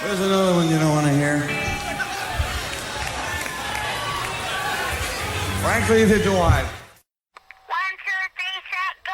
There's another one you don't want to hear. Frankly, if you want. 1, 2, 3, set, go.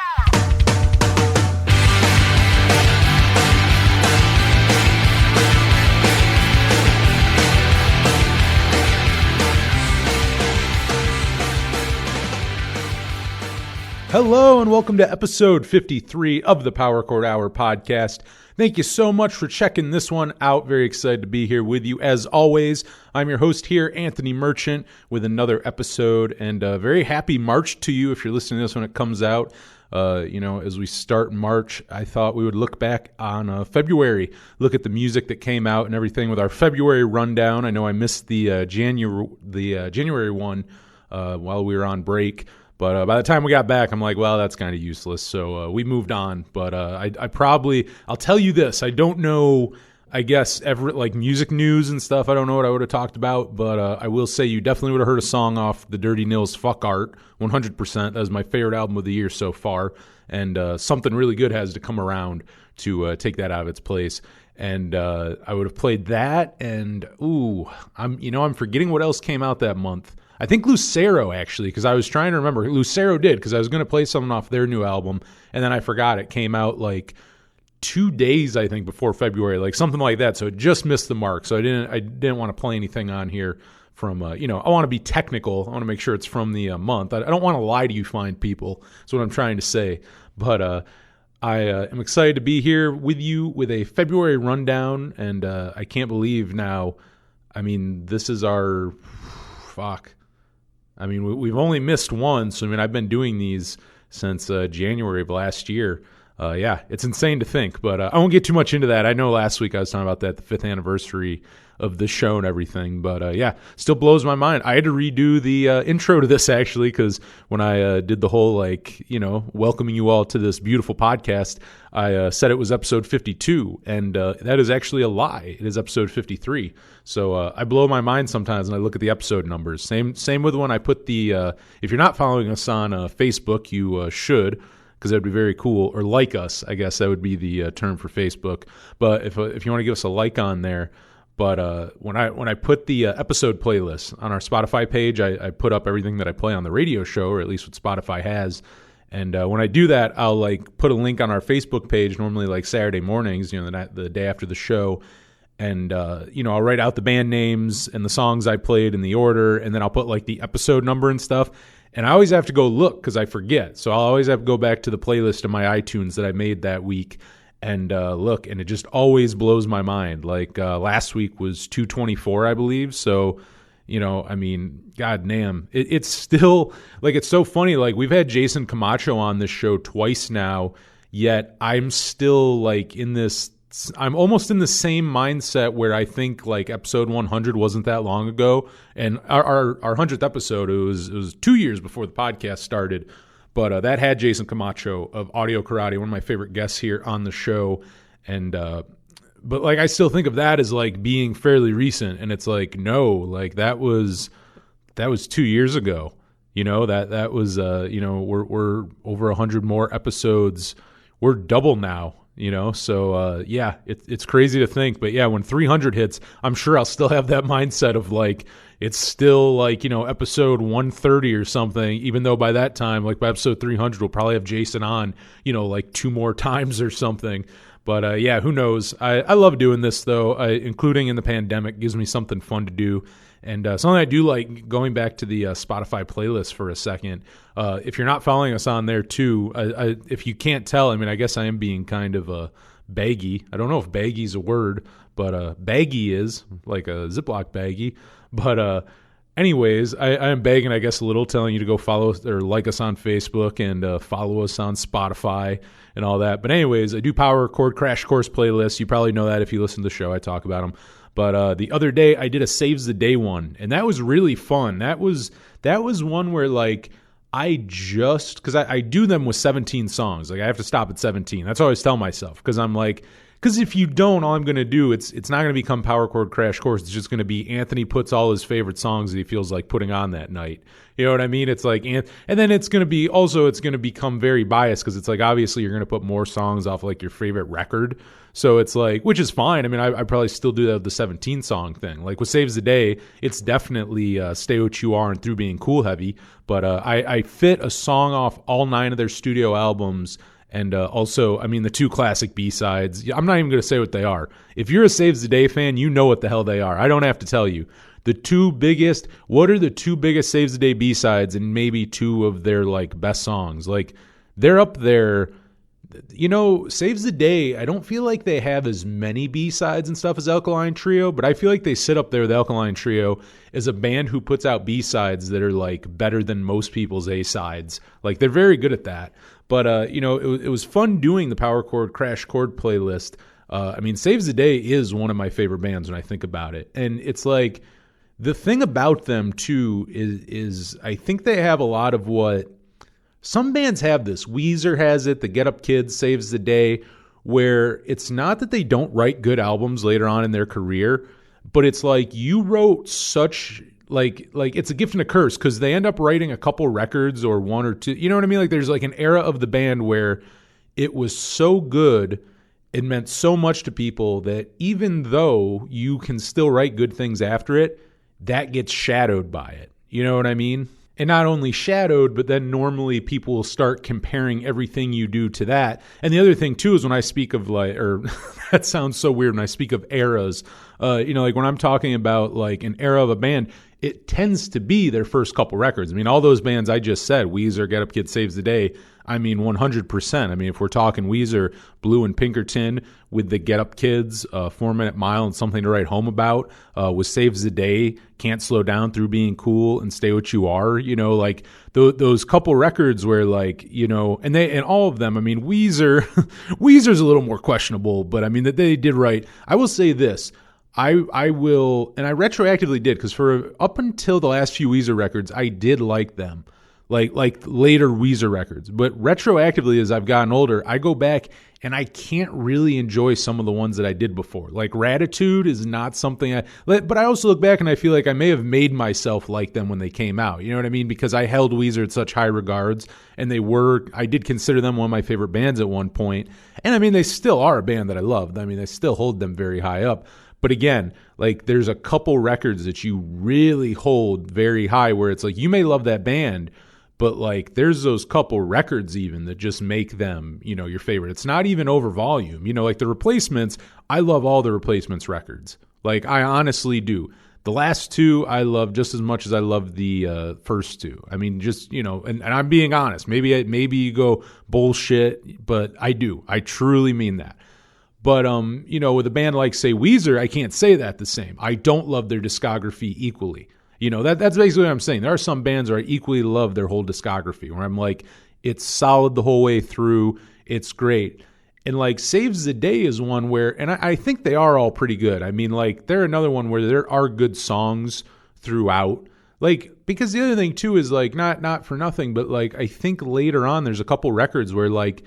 Hello and welcome to episode 53 of the Power Chord Hour podcast. Thank you so much for checking this one out. Very excited to be here with you as always. I'm your host here, Anthony Merchant, with another episode, and very happy March to you if you're listening to this when it comes out. As we start March, I thought we would look back on February, look at the music that came out and everything with our February rundown. I know I missed the January one while we were on break. But by the time we got back, I'm like, well, that's kind of useless. So we moved on. But I'll tell you this. I don't know, I guess, music news and stuff. I don't know what I would have talked about. But I will say you definitely would have heard a song off the Dirty Nils Fuck Art, 100%. That was my favorite album of the year so far. And something really good has to come around to take that out of its place. And I would have played that. And, I'm forgetting what else came out that month. I think Lucero, actually, because I was trying to remember. Lucero did, because I was going to play something off their new album, and then I forgot. It came out like 2 days, I think, before February, like something like that. So it just missed the mark. So I didn't want to play anything on here from, I want to be technical. I want to make sure it's from the month. I don't want to lie to you fine people. That's what I'm trying to say. But I am excited to be here with you with a February rundown, and I can't believe now, this is our, we've only missed one, so I've been doing these since January of last year. It's insane to think, but I won't get too much into that. I know last week I was talking about that, the 5th anniversary of the show and everything, but still blows my mind. I had to redo the intro to this, actually, because when I did the whole, welcoming you all to this beautiful podcast, I said it was episode 52, and that is actually a lie. It is episode 53. So I blow my mind sometimes when I look at the episode numbers. Same with when I put the, if you're not following us on Facebook, you should, because that would be very cool, or like us, I guess that would be the term for Facebook. But if you want to give us a like on there, but when I put the episode playlist on our Spotify page, I put up everything that I play on the radio show, or at least what Spotify has. And when I do that, I'll put a link on our Facebook page, normally Saturday mornings, the day after the show. And, I'll write out the band names and the songs I played in the order, and then I'll put the episode number and stuff. And I always have to go look because I forget. So I'll always have to go back to the playlist of my iTunes that I made that week and look, and it just always blows my mind. Last week was 224, I believe. So, god damn. It's still, it's so funny. We've had Jason Camacho on this show twice now, yet I'm still, I'm almost in the same mindset where I think episode 100 wasn't that long ago, and our 100th episode, it was 2 years before the podcast started, but that had Jason Camacho of Audio Karate, one of my favorite guests here on the show, and but I still think of that as being fairly recent, and it's no, that was 2 years ago, that was we're over 100 more episodes, we're double now. So it's crazy to think, but when 300 hits, I'm sure I'll still have that mindset of it's still episode 130 or something, even though by that time, by episode 300, we'll probably have Jason on, 2 more times or something. But who knows? I love doing this though, including in the pandemic, gives me something fun to do. And something I do like, going back to the Spotify playlist for a second, if you're not following us on there too, if you can't tell, I guess I am being kind of baggy. I don't know if baggy is a word, but baggy is, like a Ziploc baggy. But anyways, I am begging, I guess, a little, telling you to go follow or like us on Facebook and follow us on Spotify and all that. But anyways, I do Power Chord Crash Course playlists. You probably know that if you listen to the show. I talk about them. But the other day I did a Saves the Day one, and that was really fun. That was one where because I do them with 17 songs. I have to stop at 17. That's what I always tell myself, because I'm Because if you don't, all I'm going to do, it's not going to become Power Chord Crash Course. It's just going to be Anthony puts all his favorite songs that he feels like putting on that night. You know what I mean? It's like, and then it's going to become very biased because it's like, obviously you're going to put more songs off like your favorite record. So it's like, which is fine. I mean, I probably still do that with the 17 song thing. Like with Saves the Day, it's definitely Stay What You Are and Through Being Cool heavy. But I fit a song off all 9 of their studio albums. And also, I mean, the 2 classic B-sides. I'm not even going to say what they are. If you're a Saves the Day fan, you know what the hell they are. I don't have to tell you. What are the 2 biggest Saves the Day B-sides and maybe 2 of their, like, best songs? Like, they're up there. You know, Saves the Day, I don't feel like they have as many B-sides and stuff as Alkaline Trio, but I feel like they sit up there with Alkaline Trio as a band who puts out B-sides that are, like, better than most people's A-sides. Like, they're very good at that. But, you know, it was fun doing the Power Chord Crash Chord playlist. I mean, Saves the Day is one of my favorite bands when I think about it. And it's like, the thing about them, too, is I think they have a lot of what some bands have this. Weezer has it, the Get Up Kids, Saves the Day, where it's not that they don't write good albums later on in their career, but it's like you wrote such... Like it's a gift and a curse because they end up writing a couple records or 1 or 2. You know what I mean? Like there's like an era of the band where it was so good, it meant so much to people that even though you can still write good things after it, that gets shadowed by it. You know what I mean? And not only shadowed, but then normally people will start comparing everything you do to that. And the other thing too is when I speak of that sounds so weird when I speak of eras. You know, like when I'm talking about like an era of a band, it tends to be their first couple records. I mean, all those bands I just said, Weezer, Get Up Kid, Saves the Day, I mean, 100%. I mean, if we're talking Weezer, Blue and Pinkerton with the Get Up Kids, 4 Minute Mile and Something to Write Home About, with Saves the Day, Can't Slow Down, Through Being Cool, and Stay What You Are, you know, like those couple records where like, you know, and all of them, I mean, Weezer's a little more questionable, but I mean, that they did write. I will say this. I will, and I retroactively did, because for up until the last few Weezer records, I did like them, like later Weezer records. But retroactively, as I've gotten older, I go back and I can't really enjoy some of the ones that I did before. Like Ratitude is not something but I also look back and I feel like I may have made myself like them when they came out. You know what I mean? Because I held Weezer at such high regards, and I did consider them one of my favorite bands at one point. And I mean, they still are a band that I loved. I mean, I still hold them very high up. But again, like there's a couple records that you really hold very high where it's like you may love that band, but like there's those couple records even that just make them, you know, your favorite. It's not even over volume. You know, like the Replacements, I love all the Replacements records. Like I honestly do. The last 2 I love just as much as I love the first 2. I mean, just, you know, and I'm being honest. Maybe you go bullshit, but I do. I truly mean that. But, you know, with a band like, say, Weezer, I can't say that the same. I don't love their discography equally. You know, that's basically what I'm saying. There are some bands where I equally love their whole discography, where I'm like, it's solid the whole way through. It's great. And, like, Saves the Day is one where, and I think they are all pretty good. I mean, like, they're another one where there are good songs throughout. Like, because the other thing, too, is, like, not for nothing, but, like, I think later on there's a couple records where, like,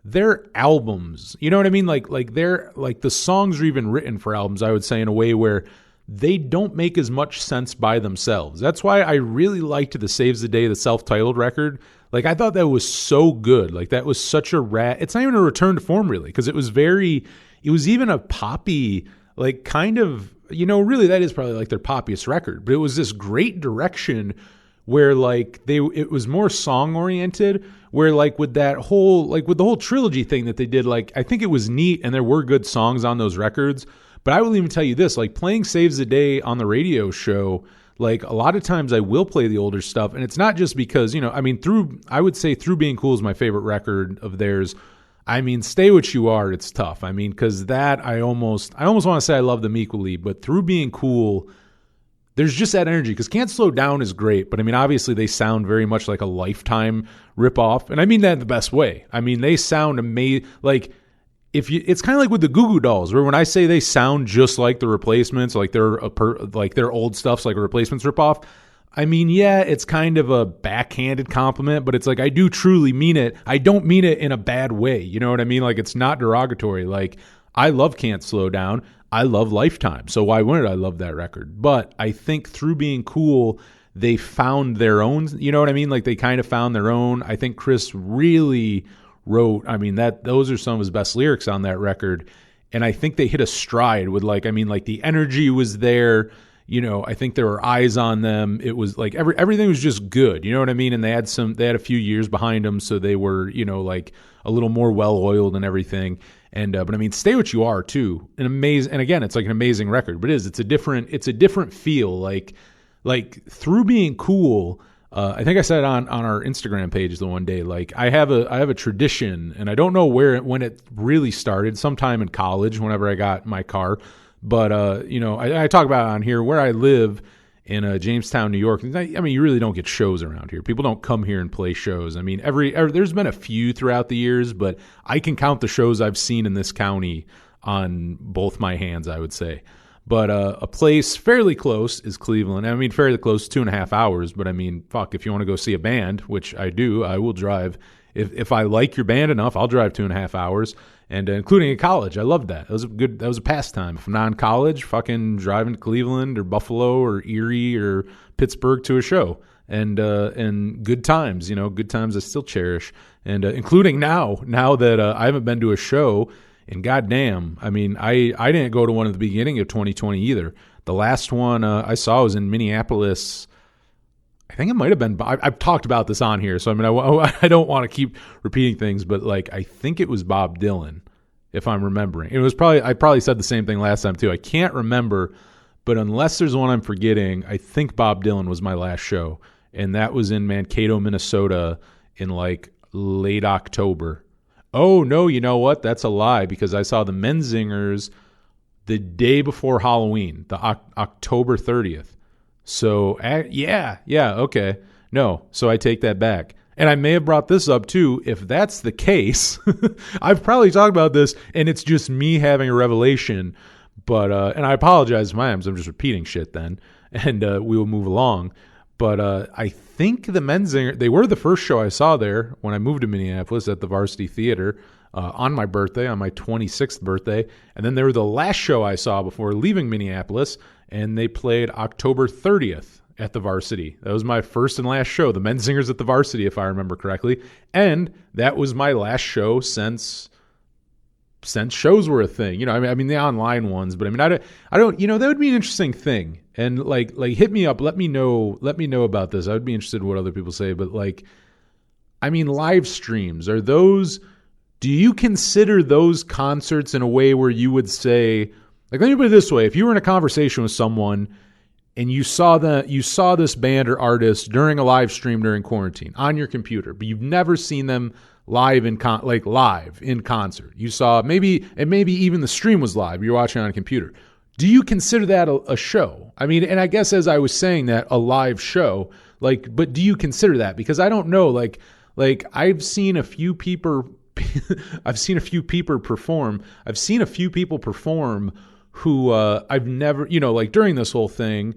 they're albums, you know what I mean? Like they're like the songs are even written for albums, I would say, in a way where they don't make as much sense by themselves. That's why I really liked the Saves the Day, the self-titled record. Like I thought that was so good. Like that was such a it's not even a return to form really, because it was even a poppy, like kind of, you know, really that is probably like their poppiest record, but it was this great direction where like it was more song oriented, where like with the whole trilogy thing that they did, like I think it was neat and there were good songs on those records. But I will even tell you this, like playing Saves the Day on the radio show, like a lot of times I will play the older stuff, and it's not just because, you know, I mean, I would say Through Being Cool is my favorite record of theirs. I mean, Stay What You Are, it's tough. I mean, because that I almost want to say I love them equally, but Through Being Cool, there's just that energy, because Can't Slow Down is great, but I mean, obviously they sound very much like a Lifetime ripoff, and I mean that in the best way. I mean, they sound amazing. Like, it's kind of like with the Goo Goo Dolls, where when I say they sound just like the Replacements, like their old stuff's like a Replacements ripoff, I mean, yeah, it's kind of a backhanded compliment, but it's like I do truly mean it. I don't mean it in a bad way. You know what I mean? Like, it's not derogatory. Like, I love Can't Slow Down. I love Lifetime. So why wouldn't I love that record? But I think through being cool, they found their own, you know what I mean? Like they kind of found their own. I think Chris really wrote, I mean, those are some of his best lyrics on that record. And I think they hit a stride with like the energy was there. You know, I think there were eyes on them. It was like everything was just good. You know what I mean? And they had a few years behind them. So they were, you know, like a little more well-oiled and everything. And, but I mean, Stay What You Are too. And again, it's like an amazing record, but it's a different feel. Like through being cool, I think I said on our Instagram page the one day, like I have a tradition, and I don't know when it really started, sometime in college, whenever I got my car. But, you know, I talk about it on here where I live in Jamestown, New York. I mean, you really don't get shows around here. People don't come here and play shows. I mean, there's been a few throughout the years, but I can count the shows I've seen in this county on both my hands, I would say. But a place fairly close is Cleveland. I mean, fairly close, 2.5 hours. But I mean, fuck, if you want to go see a band, which I do, I will drive. If I like your band enough, I'll drive 2.5 hours. And including in college, I loved that. That was a pastime. If I'm not in college, fucking driving to Cleveland or Buffalo or Erie or Pittsburgh to a show. And good times, you know, good times I still cherish. And including now that I haven't been to a show. And goddamn, I mean, I didn't go to one at the beginning of 2020 either. The last one I saw was in Minneapolis. I think it might have been. I've talked about this on here, so I mean, I don't want to keep repeating things, but like I think it was Bob Dylan, if I'm remembering. I probably said the same thing last time too. I can't remember, but unless there's one I'm forgetting, I think Bob Dylan was my last show, and that was in Mankato, Minnesota, in like late October. Oh, no, you know what? That's a lie, because I saw the Menzingers the day before Halloween, the October 30th. So, yeah, okay. No, so I take that back. And I may have brought this up, too. If that's the case, I've probably talked about this, and it's just me having a revelation. But and I apologize to my I'm just repeating shit then, and we will move along. But I think the Menzinger, they were the first show I saw there when I moved to Minneapolis at the Varsity Theater on my birthday, on my 26th birthday. And then they were the last show I saw before leaving Minneapolis, and they played October 30th at the Varsity. That was my first and last show, the Menzingers at the Varsity, if I remember correctly. And that was my last show since shows were a thing. You know, I mean the online ones, but I mean I don't, you know, that would be an interesting thing. And like hit me up, let me know about this. I would be interested in what other people say, but like I mean live streams, do you consider those concerts in a way where you would say, like, let me put it this way, if you were in a conversation with someone and you saw this band or artist during a live stream during quarantine on your computer, but you've never seen them live in concert. You saw maybe even the stream was live. You're watching on a computer. Do you consider that a show? I mean, and I guess as I was saying that, a live show, like, but do you consider that? Because I don't know, like I've seen a few people perform who I've never, you know, like during this whole thing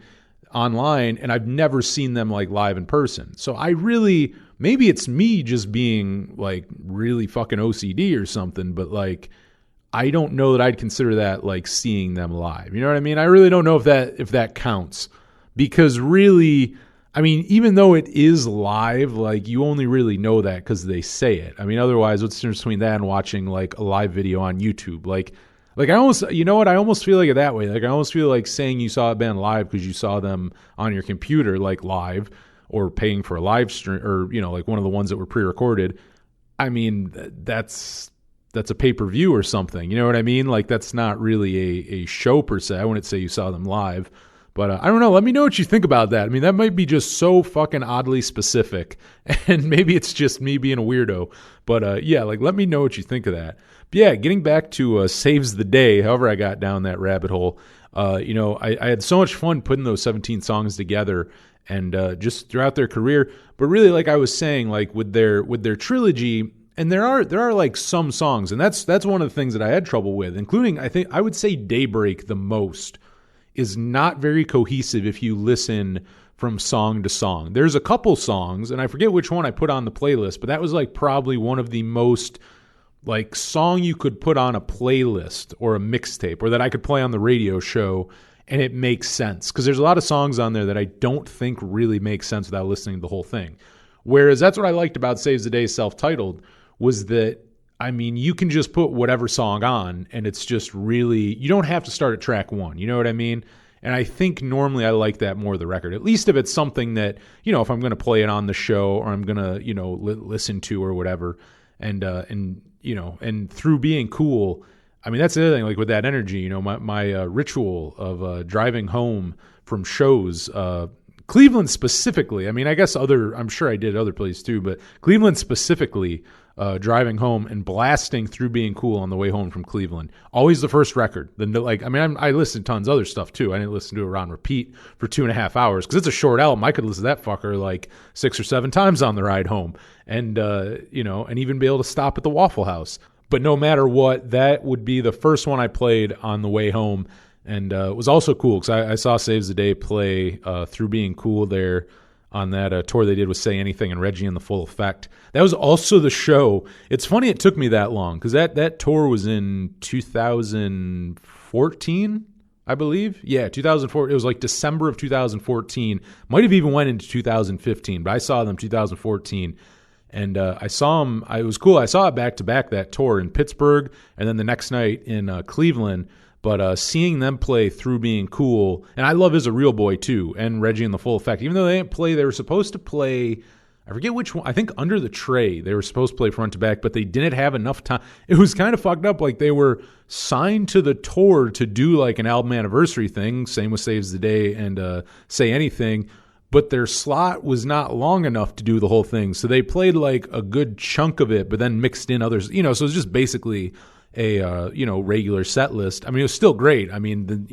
online, and I've never seen them like live in person. So maybe it's me just being like really fucking OCD or something, but like I don't know that I'd consider that like seeing them live. You know what I mean? I really don't know if that counts, because really, I mean, even though it is live, like you only really know that because they say it. I mean, otherwise, what's the difference between that and watching like a live video on YouTube? Like I almost, you know what? I almost feel like it that way. Like I almost feel like saying you saw a band live because you saw them on your computer, like live, or paying for a live stream, or, you know, like one of the ones that were pre-recorded. I mean, that's a pay-per-view or something. You know what I mean? Like that's not really a show per se. I wouldn't say you saw them live. But I don't know. Let me know what you think about that. I mean, that might be just so fucking oddly specific, and maybe it's just me being a weirdo. But yeah, like let me know what you think of that. But yeah, getting back to Saves the Day, however I got down that rabbit hole, you know, I had so much fun putting those 17 songs together, and just throughout their career. But really, like I was saying, like with their trilogy, and there are like some songs, and that's one of the things that I had trouble with, including I would say Daybreak the most. Is not very cohesive if you listen from song to song. There's a couple songs, and I forget which one I put on the playlist, but that was like probably one of the most like song you could put on a playlist or a mixtape, or that I could play on the radio show and it makes sense. Because there's a lot of songs on there that I don't think really make sense without listening to the whole thing. Whereas that's what I liked about Saves the Day self-titled, was that, I mean, you can just put whatever song on and it's just really, you don't have to start at track one. You know what I mean? And I think normally I like that more of the record, at least if it's something that, you know, if I'm going to play it on the show or I'm going to, you know, listen to or whatever. And you know, and through being cool, I mean, that's the other thing, like with that energy, you know, my ritual of driving home from shows, Cleveland specifically, I mean, I guess I'm sure I did other places too, but Cleveland specifically, driving home and blasting Through Being Cool on the way home from Cleveland. Always the first record. I listened to tons of other stuff too. I didn't listen to it on repeat for 2.5 hours because it's a short album. I could listen to that fucker like 6 or 7 times on the ride home, and you know, and even be able to stop at the Waffle House. But no matter what, that would be the first one I played on the way home, and it was also cool because I saw Saves the Day play Through Being Cool there on that tour they did with Say Anything and Reggie in the Full Effect. That was also the show. It's funny it took me that long because that tour was in 2014, I believe. Yeah, 2004. It was like December of 2014. Might have even went into 2015, but I saw them 2014. And I saw them. It was cool. I saw it back to back, that tour in Pittsburgh, and then the next night in Cleveland. But seeing them play Through Being Cool, and I love Is a Real Boy too, and Reggie in the Full Effect. Even though they didn't play, they were supposed to play, I forget which one, I think Under the Tray. They were supposed to play front to back, but they didn't have enough time. It was kind of fucked up. Like they were signed to the tour to do like an album anniversary thing. Same with Saves the Day and Say Anything. But their slot was not long enough to do the whole thing. So they played like a good chunk of it, but then mixed in others. You know, so it's just basically a you know, regular set list. I mean, it was still great. I mean,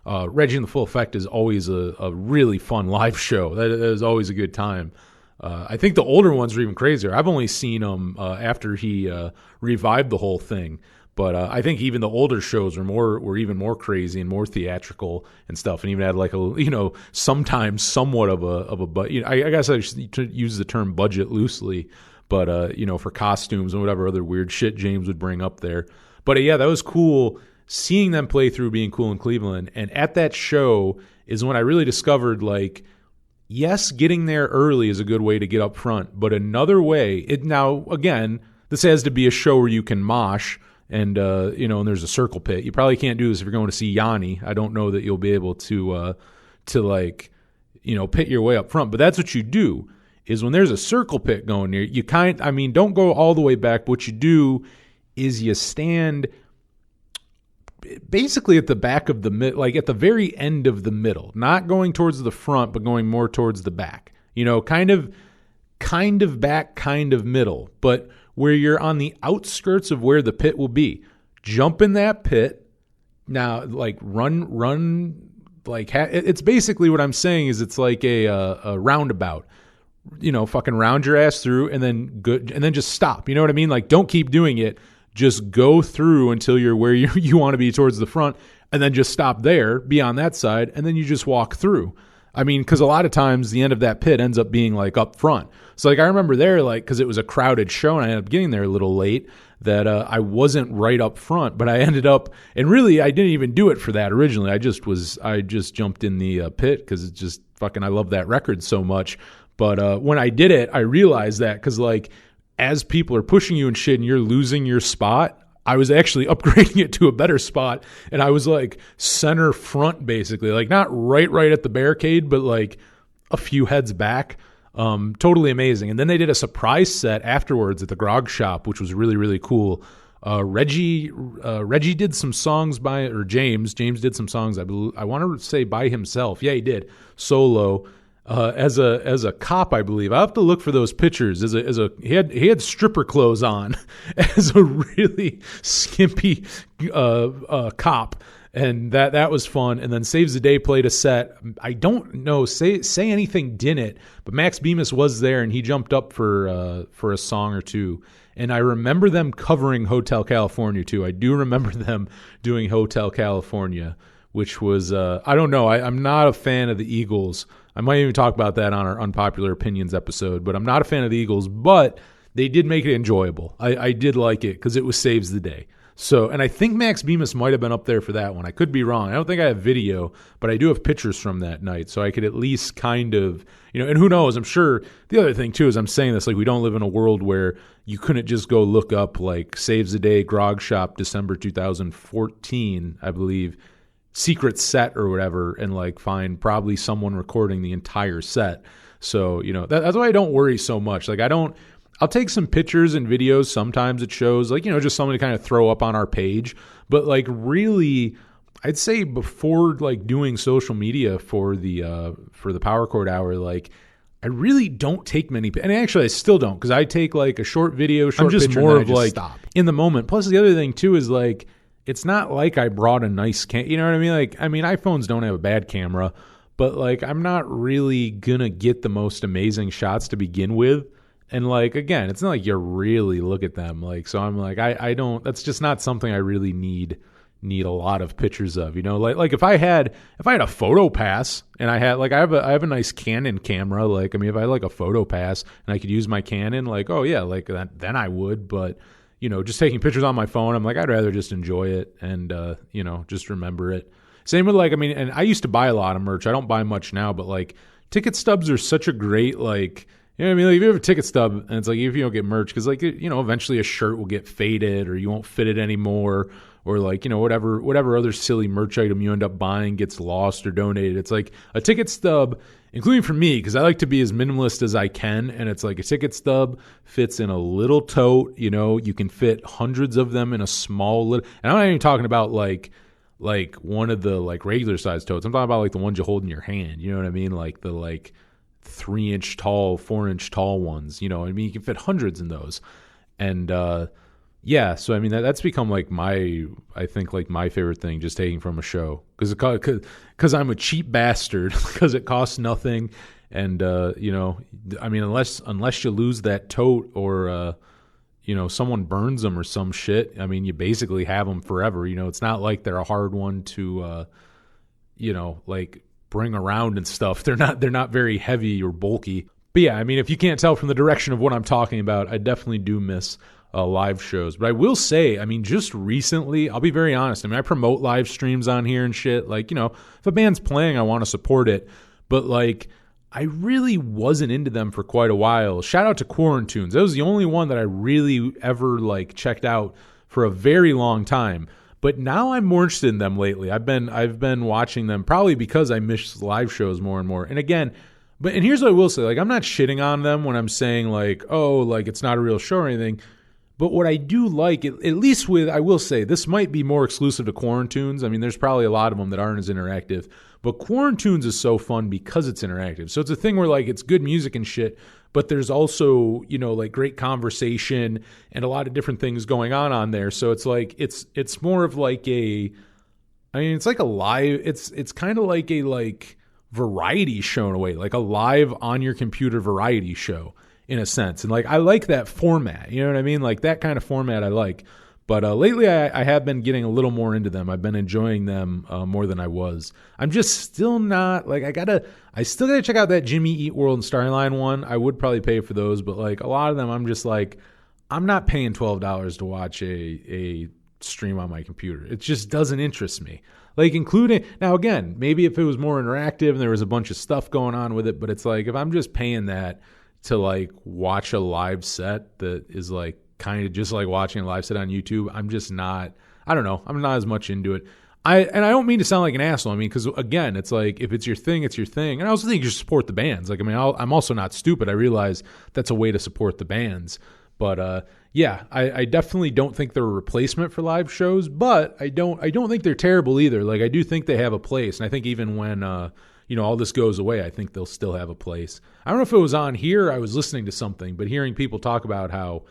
Reggie in the Full Effect is always a really fun live show. That is always a good time. I think the older ones are even crazier. I've only seen him after he revived the whole thing. But I think even the older shows were even more crazy and more theatrical and stuff, and even had like a, you know, sometimes somewhat of a but, you know, I guess I should use the term budget loosely, but you know, for costumes and whatever other weird shit James would bring up there. But yeah, that was cool seeing them play Through Being Cool in Cleveland. And at that show is when I really discovered, like, yes, getting there early is a good way to get up front, but another way, now again, this has to be a show where you can mosh. And, you know, and there's a circle pit. You probably can't do this if you're going to see Yanni. I don't know that you'll be able to like, you know, pit your way up front. But that's what you do, is when there's a circle pit going near, you don't go all the way back. But what you do is you stand basically at the back of the like at the very end of the middle, not going towards the front, but going more towards the back. You know, kind of back, kind of middle, but where you're on the outskirts of where the pit will be. Jump in that pit. Now, like run, like it's basically what I'm saying is it's like a roundabout. You know, fucking round your ass through and then just stop. You know what I mean? Like, don't keep doing it. Just go through until you're where you want to be towards the front, and then just stop there, be on that side, and then you just walk through. I mean, because a lot of times the end of that pit ends up being like up front. So like I remember there, like, because it was a crowded show and I ended up getting there a little late, that I wasn't right up front, but I ended up, and really I didn't even do it for that originally. I just jumped in the pit because it's just fucking, I love that record so much. But when I did it, I realized that because like as people are pushing you and shit and you're losing your spot, I was actually upgrading it to a better spot, and I was like center front basically, like not right at the barricade, but like a few heads back. Totally amazing. And then they did a surprise set afterwards at the Grog Shop, which was really, really cool. Reggie did some songs James did some songs, I want to say by himself. Yeah, he did solo. As a cop, I believe. I have to look for those pictures. He had stripper clothes on as a really skimpy cop, and that was fun. And then Saves the Day played a set. I don't know, say anything didn't, but Max Bemis was there and he jumped up for a song or two. And I remember them covering Hotel California too. I do remember them doing Hotel California, which was I don't know. I'm not a fan of the Eagles. I might even talk about that on our Unpopular Opinions episode, but I'm not a fan of the Eagles. But they did make it enjoyable. I did like it because it was saves the day. So, and I think Max Bemis might have been up there for that one. I could be wrong. I don't think I have video, but I do have pictures from that night. So I could at least kind of, and who knows, I'm sure the other thing too is I'm saying this, like we don't live in a world where you couldn't just go look up like Saves the Day Grog Shop December 2014, I believe, secret set or whatever, and like find probably someone recording the entire set. So, that's why I don't worry so much. Like I'll take some pictures and videos sometimes at shows, like, just something to kind of throw up on our page. But like really, I'd say before like doing social media for the Power Chord Hour, like I really don't take many, and actually I still don't, because I take like a short video, short picture, I'm just more of like stop in the moment. Plus the other thing too is like, it's not like I brought a nice you know what I mean? Like, I mean, iPhones don't have a bad camera, but like I'm not really gonna get the most amazing shots to begin with. And like, again, it's not like you really look at them. Like, so I'm like, I don't, that's just not something I really need a lot of pictures of, like if I had a photo pass and I had like, I have a nice Canon camera. Like, I mean, if I had like a photo pass and I could use my Canon, like, oh yeah, like that, then I would. But, just taking pictures on my phone, I'm like, I'd rather just enjoy it and, just remember it. Same with like, I mean, and I used to buy a lot of merch. I don't buy much now, but like ticket stubs are such a great, like, you know what I mean? Like if you have a ticket stub and it's like if you don't get merch, because like, eventually a shirt will get faded or you won't fit it anymore, or like, whatever other silly merch item you end up buying gets lost or donated. It's like a ticket stub, including for me, because I like to be as minimalist as I can. And it's like a ticket stub fits in a little tote, you can fit hundreds of them in a small little, and I'm not even talking about like one of the like regular size totes. I'm talking about like the ones you hold in your hand. You know what I mean? Like the like 3-inch tall, 4-inch tall ones, I mean, you can fit hundreds in those. And, yeah, so I mean, that's become like I think like my favorite thing, just taking from a show, because I'm a cheap bastard, because it costs nothing. And, I mean, unless you lose that tote or, someone burns them or some shit, I mean, you basically have them forever. It's not like they're a hard one to, like bring around and stuff. They're not very heavy or bulky. But yeah, I mean, if you can't tell from the direction of what I'm talking about, I definitely do miss live shows. But I will say, I mean, just recently, I'll be very honest. I mean, I promote live streams on here and shit. Like, if a band's playing, I want to support it. But like, I really wasn't into them for quite a while. Shout out to Quarantunes. That was the only one that I really ever like checked out for a very long time. But now I'm more interested in them lately. I've been watching them probably because I miss live shows more and more. And again, and here's what I will say, like I'm not shitting on them when I'm saying like, oh, like it's not a real show or anything. But what I do like, at least with, I will say, this might be more exclusive to Quarantunes. I mean, there's probably a lot of them that aren't as interactive. But Quarantunes is so fun because it's interactive. So it's a thing where like it's good music and shit, but there's also, like great conversation and a lot of different things going on there. So it's like, it's more of like it's like a live, it's kind of like a like variety show in a way, like a live on your computer variety show in a sense. And like, I like that format, you know what I mean? Like that kind of format I like. But lately I have been getting a little more into them. I've been enjoying them more than I was. I'm just still not like, I still gotta check out that Jimmy Eat World and Starline one. I would probably pay for those, but like a lot of them, I'm just like, I'm not paying $12 to watch a stream on my computer. It just doesn't interest me. Like including, now again, maybe if it was more interactive and there was a bunch of stuff going on with it, but it's like, if I'm just paying that to like watch a live set that is like, kind of just like watching a live set on YouTube, I'm just not, I don't know, I'm not as much into it. I don't mean to sound like an asshole. I mean, because again, it's like, if it's your thing, it's your thing. And I also think you should support the bands. Like, I mean, I'm also not stupid. I realize that's a way to support the bands. But yeah, I definitely don't think they're a replacement for live shows, but I don't think they're terrible either. Like, I do think they have a place. And I think even when, all this goes away, I think they'll still have a place. I don't know if it was on here, I was listening to something, but hearing people talk about how,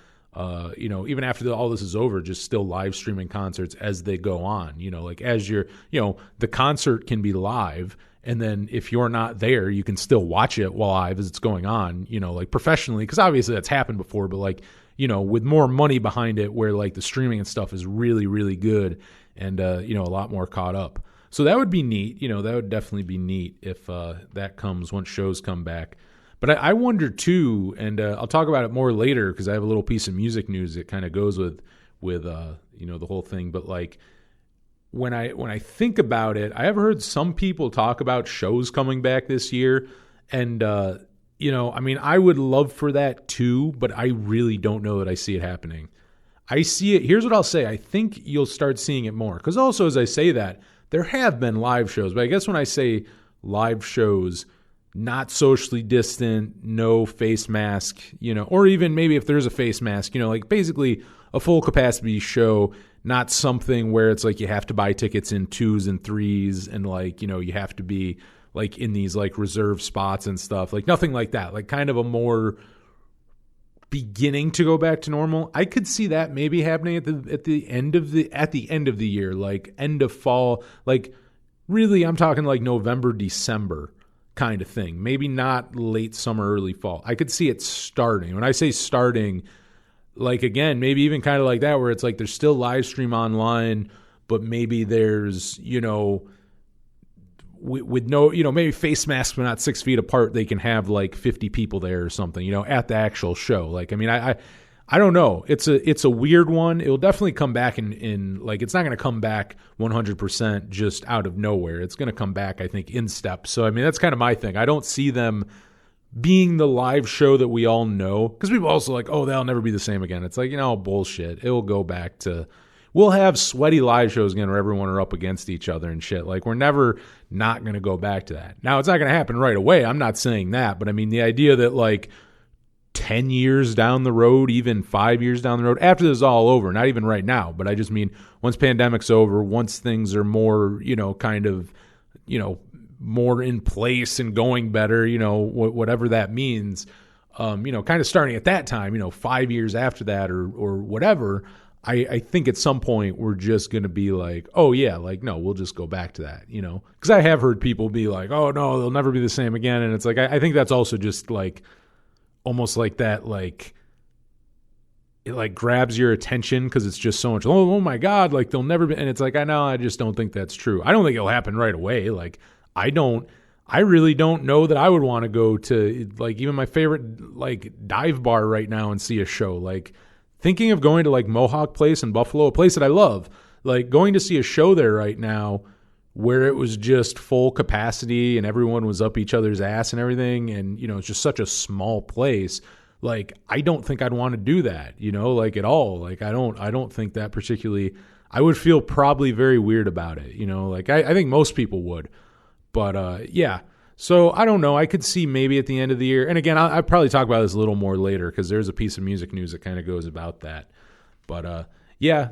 even after all this is over, just still live streaming concerts as they go on, like as you're, the concert can be live. And then if you're not there, you can still watch it live as it's going on, like professionally, because obviously that's happened before, but like, with more money behind it where like the streaming and stuff is really, really good and, a lot more caught up. So that would be neat. That would definitely be neat if that comes once shows come back. But I wonder too, and I'll talk about it more later because I have a little piece of music news that kind of goes with the whole thing. But like when I think about it, I have heard some people talk about shows coming back this year, and I would love for that too, but I really don't know that I see it happening. I see it. Here's what I'll say. I think you'll start seeing it more because also as I say that, there have been live shows, but I guess when I say live shows, not socially distant, no face mask, or even maybe if there's a face mask, like basically a full capacity show, not something where it's like you have to buy tickets in 2s and 3s and like, you have to be like in these like reserved spots and stuff, like nothing like that, like kind of a more beginning to go back to normal. I could see that maybe happening at the end of the year, like end of fall, like really I'm talking like November, December kind of thing. Maybe not late summer, early fall. I could see it starting. When I say starting, like again, maybe even kind of like that where it's like there's still live stream online, but maybe there's, with no, maybe face masks, but not 6 feet apart, they can have like 50 people there or something, at the actual show. Like, I mean, I don't know. It's a weird one. It'll definitely come back in like, it's not going to come back 100% just out of nowhere. It's going to come back, I think, in steps. So, I mean, that's kind of my thing. I don't see them being the live show that we all know. Because people also like, oh, they'll never be the same again. It's like, bullshit. It will go back to, we'll have sweaty live shows again where everyone are up against each other and shit. Like, we're never not going to go back to that. Now, it's not going to happen right away. I'm not saying that. But, I mean, the idea that, like, 10 years down the road, even 5 years down the road, after this is all over, not even right now, but I just mean once pandemic's over, once things are more, kind of, more in place and going better, whatever that means, kind of starting at that time, 5 years after that or whatever, I think at some point we're just going to be like, oh yeah, like, no, we'll just go back to that, because I have heard people be like, oh no, they'll never be the same again. And it's like, I think that's also just like, almost like that, like it like grabs your attention because it's just so much, oh my God, like they'll never be. And it's like, I just don't think that's true. I don't think it'll happen right away. Like, I really don't know that I would want to go to like even my favorite like dive bar right now and see a show. Like thinking of going to like Mohawk Place in Buffalo, a place that I love, like going to see a show there right now where it was just full capacity and everyone was up each other's ass and everything. And, it's just such a small place. Like, I don't think I'd want to do that, like at all. Like, I don't think that particularly, I would feel probably very weird about it, like I think most people would, but, yeah. So I don't know. I could see maybe at the end of the year. And again, I'll probably talk about this a little more later because there's a piece of music news that kind of goes about that. But, yeah,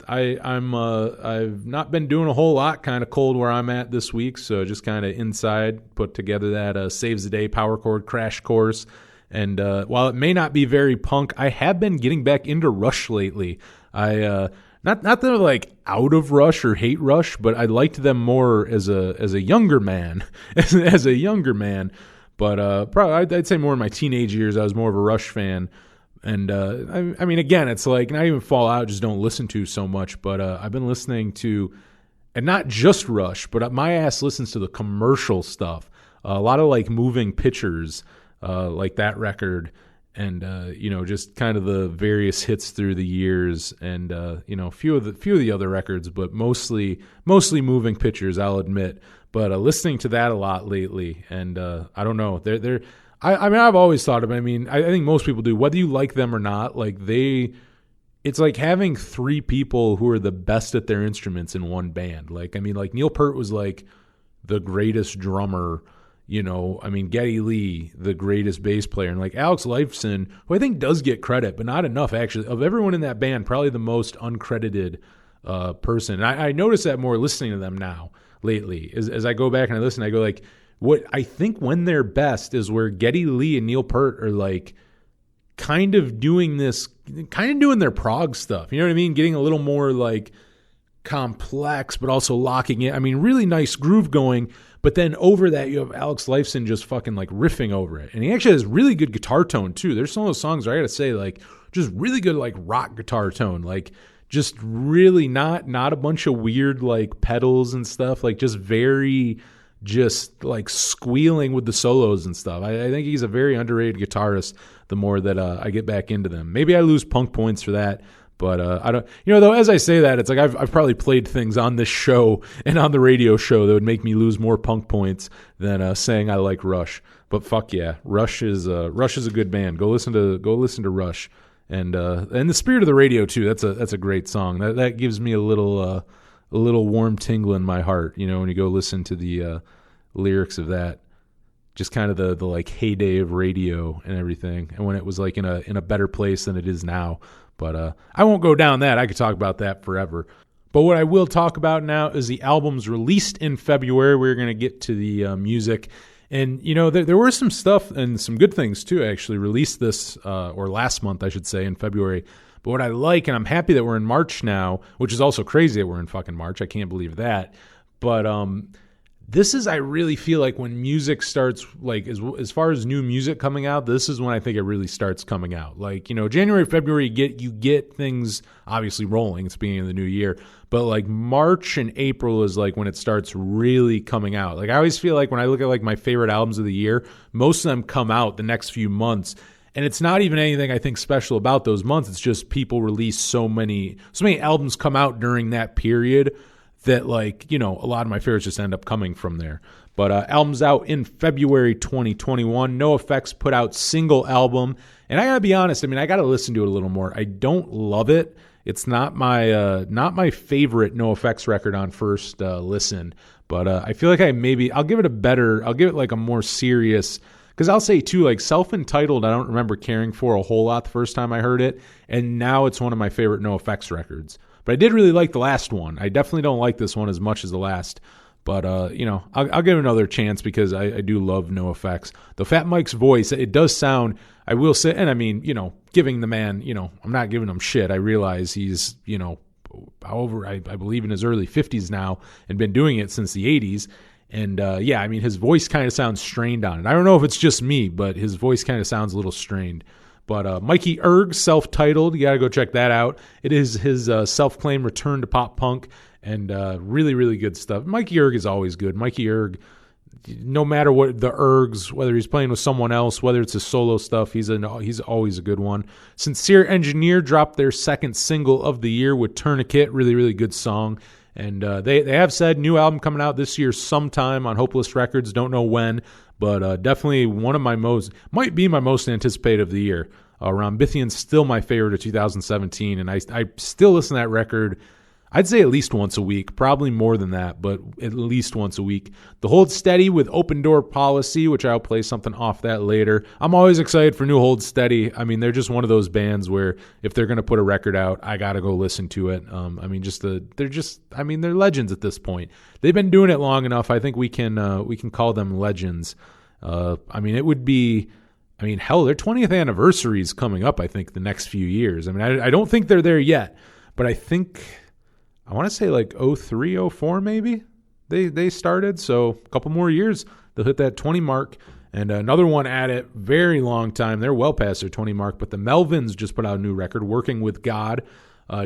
I've not been doing a whole lot, kind of cold where I'm at this week, so just kind of inside, put together that Saves the Day Power Chord crash course, and while it may not be very punk, I have been getting back into Rush lately. I not that I'm like out of Rush or hate Rush, but I liked them more as a younger man, as a younger man, but probably I'd say more in my teenage years I was more of a Rush fan. And, I mean, again, it's like not even Fall Out, just don't listen to so much. But I've been listening to, and not just Rush, but my ass listens to the commercial stuff. A lot of like Moving Pictures, like that record. And, just kind of the various hits through the years and, a few of the other records, but mostly Moving Pictures, I'll admit. But listening to that a lot lately. And I don't know, I mean, I've always thought of it. I mean, I think most people do, whether you like them or not, like it's like having three people who are the best at their instruments in one band. Like, I mean, like Neil Peart was like the greatest drummer, I mean, Geddy Lee, the greatest bass player, and like Alex Lifeson, who I think does get credit, but not enough actually. Of everyone in that band, probably the most uncredited person. And I notice that more listening to them now lately. As I go back and I listen, I go like, what I think when they're best is where Geddy Lee and Neil Peart are like kind of doing their prog stuff. You know what I mean? Getting a little more like complex, but also locking in. I mean, really nice groove going. But then over that, you have Alex Lifeson just fucking like riffing over it. And he actually has really good guitar tone too. There's some of those songs where I got to say like just really good like rock guitar tone. Like just really not a bunch of weird like pedals and stuff. Like just very just like squealing with the solos and stuff. I think he's a very underrated guitarist the more that I get back into them. Maybe I lose punk points for that. But I don't, though, as I say that, it's like I've probably played things on this show and on the radio show that would make me lose more punk points than saying I like Rush. But fuck yeah, Rush is a good band. Go listen to Rush, and the spirit of the radio too. That's a great song. That gives me a little warm tingle in my heart. When you go listen to the lyrics of that. Just kind of the like heyday of radio and everything, and when it was like in a better place than it is now. But I won't go down that. I could talk about that forever. But what I will talk about now is the albums released in February. We're going to get to the music. And, there were some stuff and some good things, too, actually released this, or last month, I should say, in February. But what I like, and I'm happy that we're in March now, which is also crazy that we're in fucking March. I can't believe that. But this is, I really feel like when music starts, like as far as new music coming out, this is when I think it really starts coming out. Like, January, February, you get things obviously rolling. It's the beginning of the new year. But like March and April is like when it starts really coming out. Like I always feel like when I look at like my favorite albums of the year, most of them come out the next few months. And it's not even anything I think special about those months. It's just people release so many albums come out during that period that like, a lot of my favorites just end up coming from there. But albums out in February 2021. NoFX put out single album. And I got to be honest, I got to listen to it a little more. I don't love it. It's not my favorite NoFX record on first listen. But I feel like I'll give it like a more serious, because I'll say too, like Self-Entitled, I don't remember caring for a whole lot the first time I heard it. And now it's one of my favorite NoFX records. But I did really like the last one. I definitely don't like this one as much as the last. But, I'll give it another chance because I do love NoFX. The Fat Mike's voice, it does sound, I will say, and giving the man, I'm not giving him shit. I realize he's, I believe in his early 50s now and been doing it since the 80s. And, his voice kind of sounds strained on it. I don't know if it's just me, but his voice kind of sounds a little strained. But Mikey Erg, Self-Titled, you got to go check that out. It is his self-claimed return to pop punk, and really, really good stuff. Mikey Erg is always good. Mikey Erg, no matter what the Ergs, whether he's playing with someone else, whether it's his solo stuff, he's always a good one. Sincere Engineer dropped their second single of the year with Tourniquet, really, really good song. And they have said new album coming out this year sometime on Hopeless Records. Don't know when, but definitely might be my most anticipated of the year. Rambithian's still my favorite of 2017, and I still listen to that record. I'd say at least once a week, probably more than that, but at least once a week. The Hold Steady with Open Door Policy, which I'll play something off that later. I'm always excited for new Hold Steady. They're just one of those bands where if they're going to put a record out, I got to go listen to it. They're legends at this point. They've been doing it long enough. I think we can call them legends. It would be, hell, their 20th anniversary is coming up, I think, the next few years. I don't think they're there yet, but I want to say like 03, 04 maybe they started. So a couple more years, they'll hit that 20 mark. And another one at it, very long time. They're well past their 20 mark. But the Melvins just put out a new record, Working with God.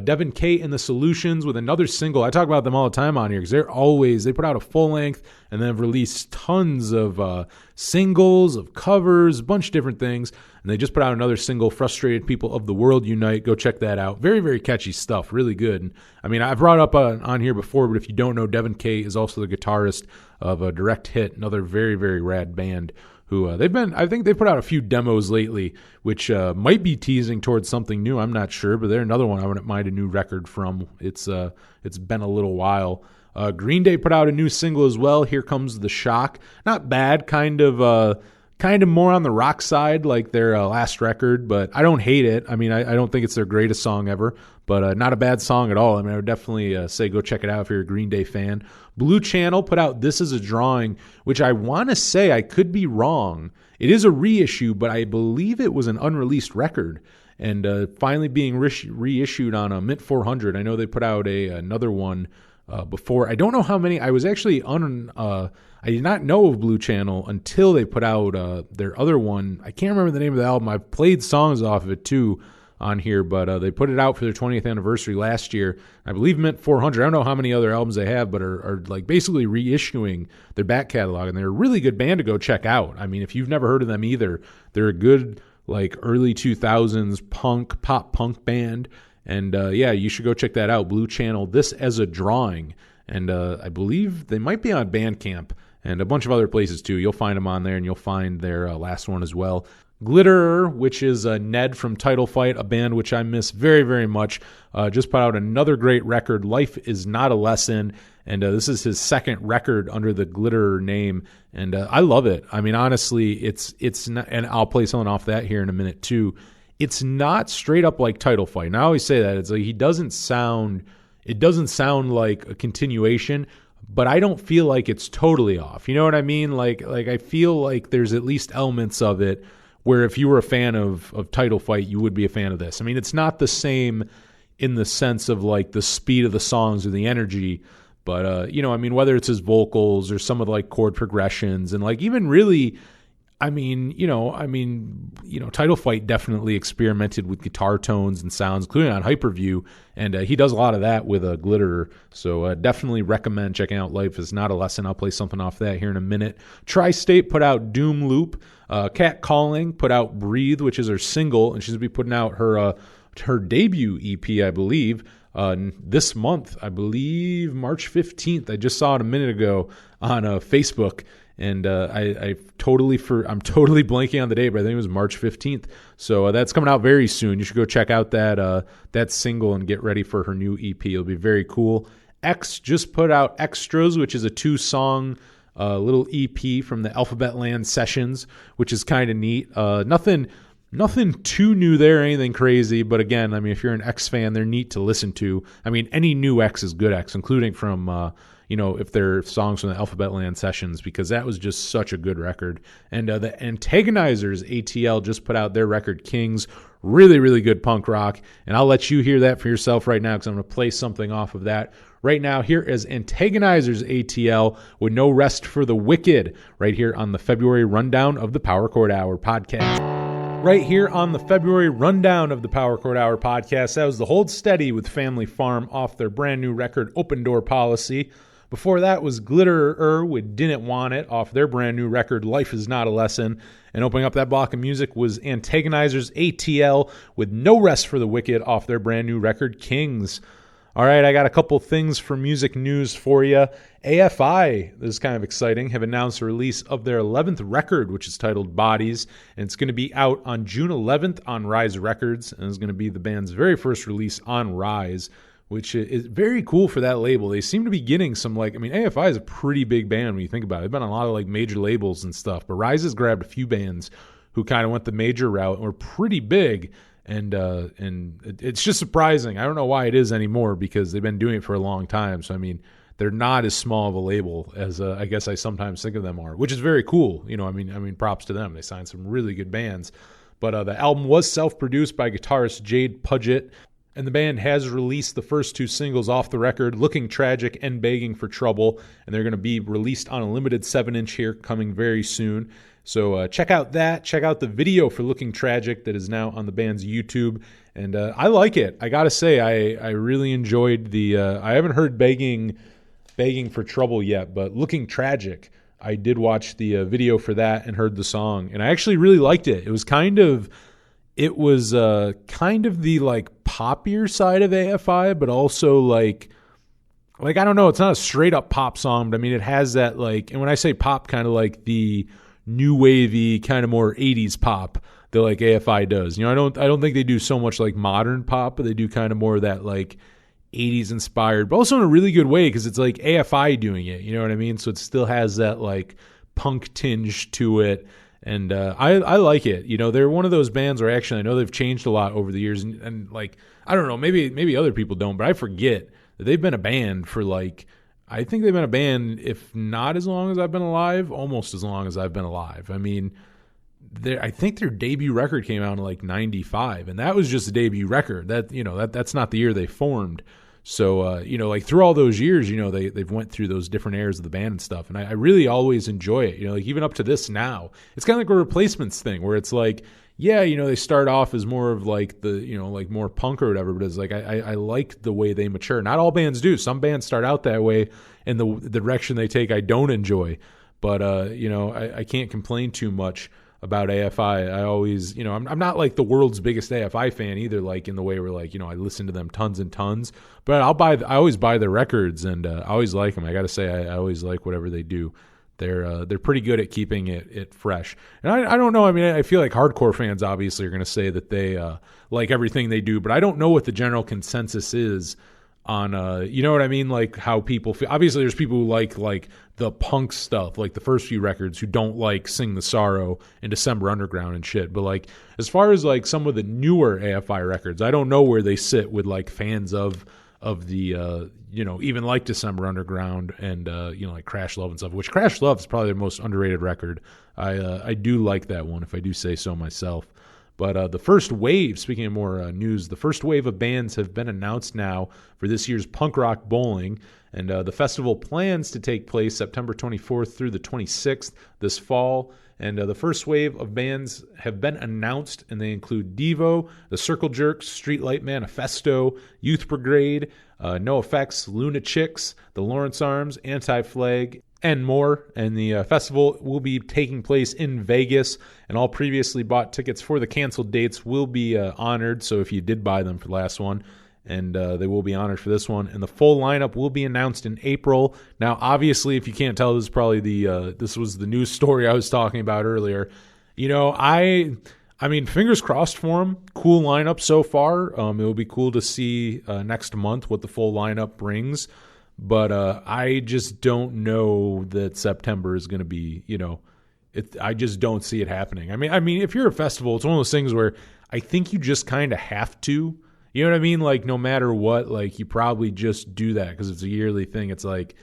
Devin Kate and the Solutions with another single. I talk about them all the time on here because they put out a full length and then have released tons of singles, of covers, a bunch of different things. And they just put out another single, Frustrated People of the World Unite. Go check that out. Very, very catchy stuff. Really good. And, I brought up on here before, but if you don't know, Devin Kate is also the guitarist of Direct Hit, another very, very rad band who I think they put out a few demos lately, which might be teasing towards something new. I'm not sure, but they're another one I wouldn't mind a new record from. It's been a little while. Green Day put out a new single as well, Here Comes the Shock. Not bad, kind of more on the rock side like their last record, but I don't hate it. I don't think it's their greatest song ever, but not a bad song at all. I would definitely say go check it out if you're a Green Day fan. Blue Channel put out This Is a Drawing, which I want to say, I could be wrong, it is a reissue, but I believe it was an unreleased record, and finally being reissued on a Mint 400. I know they put out another one before. I don't know how many. I was actually I did not know of Blue Channel until they put out their other one. I can't remember the name of the album. I've played songs off of it too. on here, but they put it out for their 20th anniversary last year. I believe Mint 400. I don't know how many other albums they have, but are like basically reissuing their back catalog, and they're a really good band to go check out. I mean, if you've never heard of them either, they're a good like early 2000s pop punk band, and yeah, you should go check that out. Blue Channel, This as a Drawing, and I believe they might be on Bandcamp and a bunch of other places too. You'll find them on there, and you'll find their last one as well. Glitterer, which is Ned from Title Fight, a band which I miss very, very much, just put out another great record, Life is Not a Lesson, and this is his second record under the Glitterer name, and I love it. I mean, honestly, it's not, and I'll play something off that here in a minute too. It's not straight up like Title Fight, and I always say that. It's like it doesn't sound like a continuation, but I don't feel like it's totally off. You know what I mean? Like I feel like there's at least elements of it where if you were a fan of Title Fight, you would be a fan of this. I mean, it's not the same in the sense of like the speed of the songs or the energy, but you know, I mean, whether it's his vocals or some of the like chord progressions and like even really, I mean, Title Fight definitely experimented with guitar tones and sounds, including on Hyperview, and he does a lot of that with a Glitterer. So definitely recommend checking out Life is Not a Lesson. I'll play something off that here in a minute. Tri-State put out Doom Loop. Cat Calling put out Breathe, which is her single, and she's going to be putting out her debut EP, I believe, this month. I believe March 15th. I just saw it a minute ago on Facebook. And I'm totally blanking on the date, but I think it was March 15th. So that's coming out very soon. You should go check out that single and get ready for her new EP. It'll be very cool. X just put out Extras, which is a 2-song little EP from the Alphabet Land sessions, which is kind of neat. Nothing too new there, anything crazy. But again, I mean, if you're an X fan, they're neat to listen to. I mean, any new X is good X, including from if they're songs from the Alphabet Land sessions, because that was just such a good record. And the Antagonizers, ATL, just put out their record Kings. Really, really good punk rock. And I'll let you hear that for yourself right now, because I'm going to play something off of that right now. Here is Antagonizers, ATL, with No Rest for the Wicked, right here on the February rundown of the Power Chord Hour podcast. Right here on the February rundown of the Power Chord Hour podcast, that was the Hold Steady with Family Farm off their brand new record, Open Door Policy. Before that was Glitterer with Didn't Want It off their brand new record, Life is Not a Lesson. And opening up that block of music was Antagonizers, ATL, with No Rest for the Wicked off their brand new record, Kings. All right, I got a couple things for music news for you. AFI, this is kind of exciting, have announced the release of their 11th record, which is titled Bodies, and it's going to be out on June 11th on Rise Records, and it's going to be the band's very first release on Rise, which is very cool for that label. They seem to be getting some, AFI is a pretty big band when you think about it. They've been on a lot of major labels and stuff, but Rise has grabbed a few bands who kind of went the major route and were pretty big. And it's just surprising. I don't know why it is anymore, because they've been doing it for a long time. So, I mean, they're not as small of a label as I guess I sometimes think of them are, which is very cool. I mean, props to them. They signed some really good bands. But the album was self-produced by guitarist Jade Puget, and the band has released the first 2 singles off the record, Looking Tragic and Begging for Trouble, and they're going to be released on a limited 7-inch here coming very soon. So check out that. Check out the video for Looking Tragic that is now on the band's YouTube. And I like it. I got to say, I really enjoyed the I haven't heard Begging for Trouble yet, but Looking Tragic, I did watch the video for that and heard the song. And I actually really liked it. It was kind of the poppier side of AFI, but also I don't know, it's not a straight up pop song, but I mean, it has that and when I say pop, kind of like the new wavy, kind of more 80s pop that AFI does. I don't think they do so much modern pop, but they do kind of more of that 80s inspired, but also in a really good way, because it's AFI doing it, you know what I mean? So it still has that punk tinge to it. And I like it. They're one of those bands where actually I know they've changed a lot over the years. And I don't know, maybe other people don't, but I forget that they've been a band for I think they've been a band, if not as long as I've been alive, almost as long as I've been alive. I mean, I think their debut record came out in 95, and that was just a debut record. That's not the year they formed. So, like through all those years, they've went through those different eras of the band and stuff. And I really always enjoy it, like even up to this now. It's kind of like a replacements thing where it's like, yeah, they start off as more of like the, like more punk or whatever, but it's like I like the way they mature. Not all bands do. Some bands start out that way, and the direction they take I don't enjoy. But, I can't complain too much about AFI. I always, I'm not like the world's biggest AFI fan either, like in the way where like, I listen to them tons and tons, but I always buy their records, and I always like them. I got to say, I always like whatever they do. They're pretty good at keeping it fresh. And I don't know. I mean, I feel like hardcore fans obviously are going to say that they like everything they do, but I don't know what the general consensus is on, you know what I mean? Like how people feel. Obviously there's people who like the punk stuff, like the first few records, who don't like Sing the Sorrow and December Underground and shit. But like, as far as like some of the newer AFI records, I don't know where they sit with like fans of the, even like December Underground and, like Crash Love and stuff, which Crash Love is probably the most underrated record. I do like that one, if I do say so myself. But the first wave, speaking of more news, the first wave of bands have been announced now for this year's Punk Rock Bowling. And the festival plans to take place September 24th through the 26th this fall. And the first wave of bands have been announced, and they include Devo, The Circle Jerks, Streetlight Manifesto, Youth Brigade, No Effects, Luna Chicks, The Lawrence Arms, Anti-Flag, and more. And the festival will be taking place in Vegas, and all previously bought tickets for the canceled dates will be honored. So if you did buy them for the last one, and they will be honored for this one. And the full lineup will be announced in April. Now, obviously, if you can't tell, this is probably this was the news story I was talking about earlier. I mean, fingers crossed for them. Cool lineup so far. It will be cool to see next month what the full lineup brings. But I just don't know that September is going to be, I just don't see it happening. I mean, if you're a festival, it's one of those things where I think you just kind of have to. You know what I mean? Like, no matter what, like, you probably just do that because it's a yearly thing. It's like,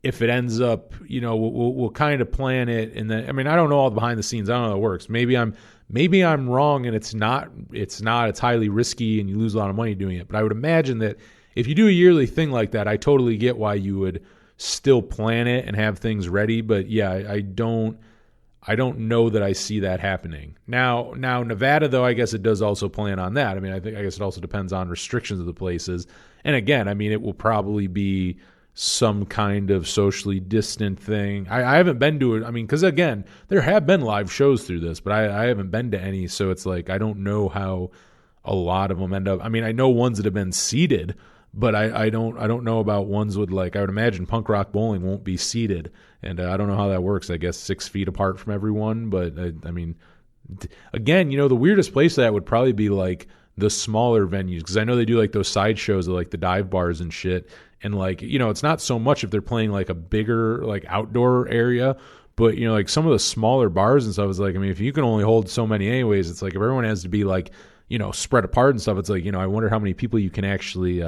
if it ends up, we'll kind of plan it. And then, I mean, I don't know all the behind the scenes. I don't know how it works. Maybe I'm wrong and it's highly risky and you lose a lot of money doing it. But I would imagine that if you do a yearly thing like that, I totally get why you would still plan it and have things ready. But yeah, I don't know that I see that happening. Now Nevada, though, I guess it does also plan on that. I mean, I guess it also depends on restrictions of the places. And again, I mean, it will probably be some kind of socially distant thing. I haven't been to it. I mean, because again, there have been live shows through this, but I haven't been to any. So it's like, I don't know how a lot of them end up. I mean, I know ones that have been seated, but I don't know about ones with, like, I would imagine Punk Rock Bowling won't be seated. And I don't know how that works. I guess 6 feet apart from everyone. But I mean, again, the weirdest place that would probably be like the smaller venues. Because I know they do like those side shows at like the dive bars and shit. And like, it's not so much if they're playing like a bigger like outdoor area. But, like some of the smaller bars and stuff is like, I mean, if you can only hold so many anyways, it's like if everyone has to be like, spread apart and stuff, it's like, I wonder how many people you can actually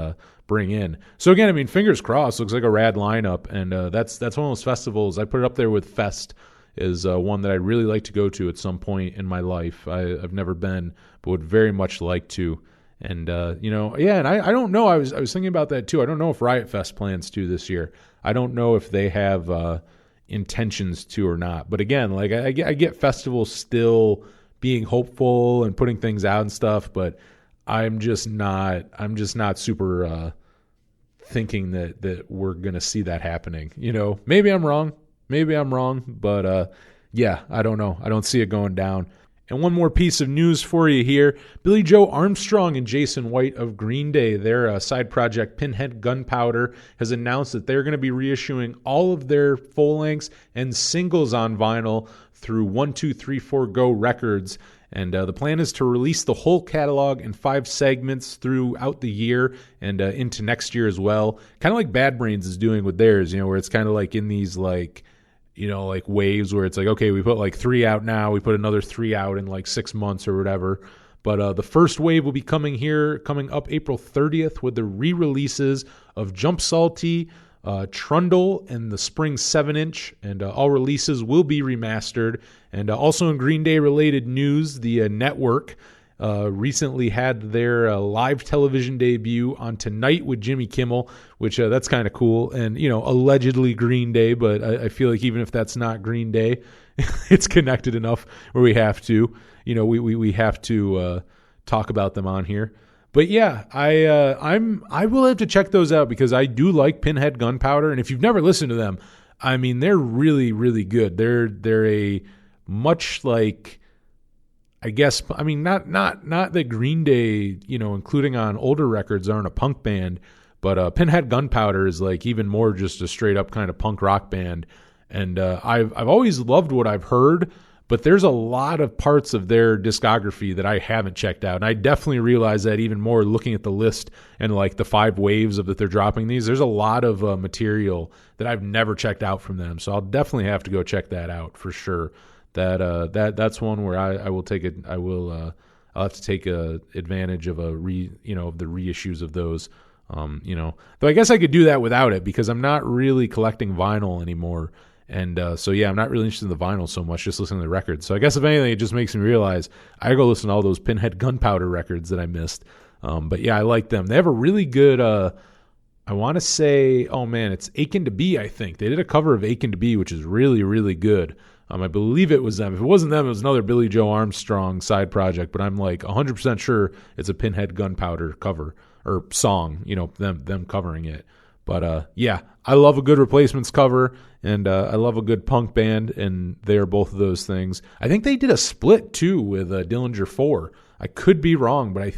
bring in. So again, I mean, fingers crossed, looks like a rad lineup. And that's one of those festivals. I put it up there with Fest is one that I really like to go to at some point in my life. I've never been, but would very much like to. And, yeah, and I don't know. I was thinking about that too. I don't know if Riot Fest plans to this year. I don't know if they have intentions to or not. But again, like I get festivals still being hopeful and putting things out and stuff, but I'm just not super thinking that we're going to see that happening. Maybe I'm wrong, but yeah, I don't know. I don't see it going down. And one more piece of news for you here. Billy Joe Armstrong and Jason White of Green Day, their side project Pinhead Gunpowder, has announced that they're going to be reissuing all of their full lengths and singles on vinyl through 1234 Go Records. And the plan is to release the whole catalog in 5 segments throughout the year and into next year as well. Kind of like Bad Brains is doing with theirs, where it's kind of like in these like waves where it's like, okay, we put like 3 out now, we put another 3 out in like 6 months or whatever. But the first wave will be coming up April 30th with the re-releases of Jump Salty, Trundle, and the Spring 7-inch, and all releases will be remastered. And also in Green Day related news, the network recently had their live television debut on Tonight with Jimmy Kimmel, which that's kind of cool. And, allegedly Green Day, but I feel like even if that's not Green Day, it's connected enough where we have to, we have to talk about them on here. But yeah, I will have to check those out because I do like Pinhead Gunpowder, and if you've never listened to them, I mean they're really, really good. They're a much like, I guess, I mean not that Green Day, including on older records, aren't a punk band, but Pinhead Gunpowder is like even more just a straight up kind of punk rock band, and I've always loved what I've heard. But there's a lot of parts of their discography that I haven't checked out. And I definitely realize that even more looking at the list and like the 5 waves of that they're dropping these. There's a lot of material that I've never checked out from them. So I'll definitely have to go check that out for sure. That's one where I will take it. I'll have to take advantage of of the reissues of those. Though I guess I could do that without it because I'm not really collecting vinyl anymore. And so, yeah, I'm not really interested in the vinyl so much, just listening to the records. So I guess if anything, it just makes me realize I gotta go listen to all those Pinhead Gunpowder records that I missed. But yeah, I like them. They have a really good, I want to say, oh man, it's Aching to Be, I think. They did a cover of Aching to Be, which is really, really good. I believe it was them. If it wasn't them, it was another Billy Joe Armstrong side project, but I'm like 100% sure it's a Pinhead Gunpowder cover or song, them covering it. But yeah, I love a good Replacements cover, and I love a good punk band, and they're both of those things. I think they did a split too with Dillinger 4. I could be wrong, but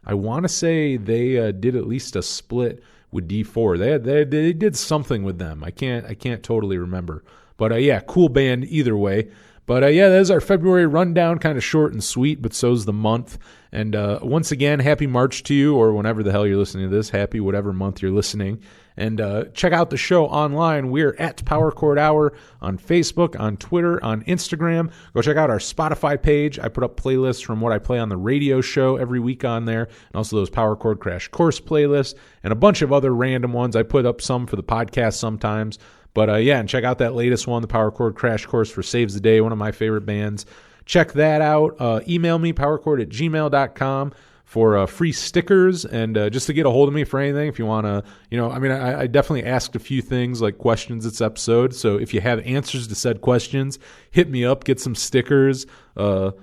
I want to say they did at least a split with D4. They did something with them. I can't totally remember, but yeah, cool band either way. But yeah, that's our February rundown, kind of short and sweet, but so's the month. And once again, happy March to you, or whenever the hell you're listening to this, happy whatever month you're listening. And check out the show online. We're at Power Chord Hour on Facebook, on Twitter, on Instagram. Go check out our Spotify page. I put up playlists from what I play on the radio show every week on there, and also those Power Chord Crash Course playlists, and a bunch of other random ones. I put up some for the podcast sometimes. But yeah, and check out that latest one, the Power Chord Crash Course for Saves the Day, one of my favorite bands. Check that out. Email me, powerchord@gmail.com for free stickers and just to get a hold of me for anything. If you want to, I definitely asked a few things like questions this episode. So if you have answers to said questions, hit me up, get some stickers. I'd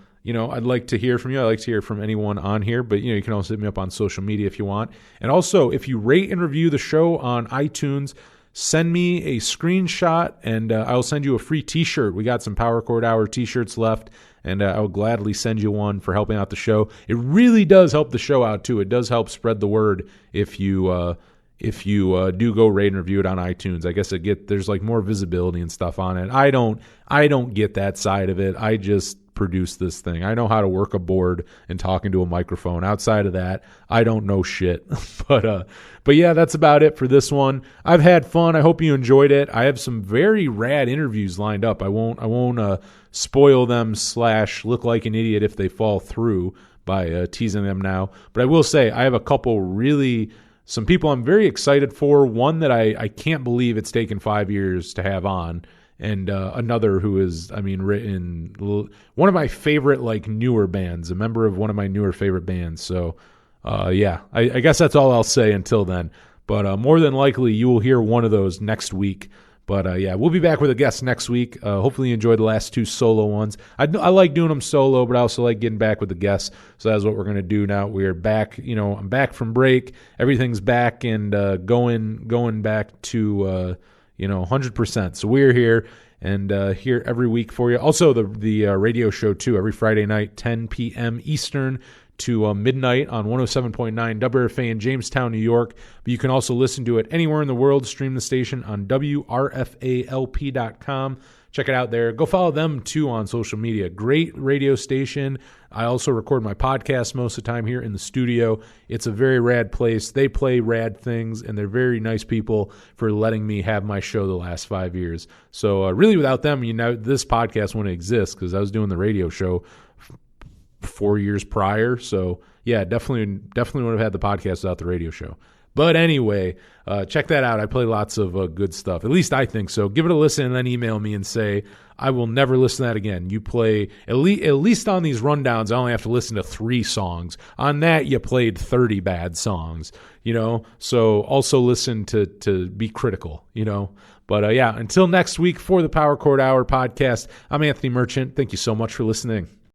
like to hear from you. I like to hear from anyone on here, but you can also hit me up on social media if you want. And also, if you rate and review the show on iTunes, send me a screenshot, and I'll send you a free T-shirt. We got some Power Chord Hour T-shirts left, and I will gladly send you one for helping out the show. It really does help the show out, too. It does help spread the word if you do go rate and review it on iTunes. I guess there's like more visibility and stuff on it. I don't get that side of it. I just produce this thing. I know how to work a board and talk into a microphone. Outside of that, I don't know shit. But yeah, that's about it for this one. I've had fun. I hope you enjoyed it. I have some very rad interviews lined up. I won't spoil them / look like an idiot if they fall through by teasing them now. But I will say I have a couple some people I'm very excited for. One that I can't believe it's taken 5 years to have on. And another who is, written one of my favorite, newer bands, a member of one of my newer favorite bands. So, yeah, I guess that's all I'll say until then. But more than likely, you will hear one of those next week. But, yeah, we'll be back with a guest next week. Hopefully you enjoyed the last 2 solo ones. I like doing them solo, but I also like getting back with the guests. So that's what we're going to do now. We are back. I'm back from break. Everything's back and going back to 100%. So we're here and here every week for you. Also, the radio show, too, every Friday night, 10 p.m. Eastern to midnight on 107.9 WRFA in Jamestown, New York. But you can also listen to it anywhere in the world. Stream the station on WRFALP.com. Check it out there. Go follow them, too, on social media. Great radio station. I also record my podcast most of the time here in the studio. It's a very rad place. They play rad things, and they're very nice people for letting me have my show the last 5 years. So really, without them, this podcast wouldn't exist because I was doing the radio show 4 years prior. So, yeah, definitely would have had the podcast without the radio show. But anyway, check that out. I play lots of good stuff. At least I think so. Give it a listen and then email me and say, I will never listen to that again. You play, at least on these rundowns, I only have to listen to 3 songs. On that, you played 30 bad songs, So also listen to be critical, But until next week for the Power Chord Hour podcast, I'm Anthony Merchant. Thank you so much for listening.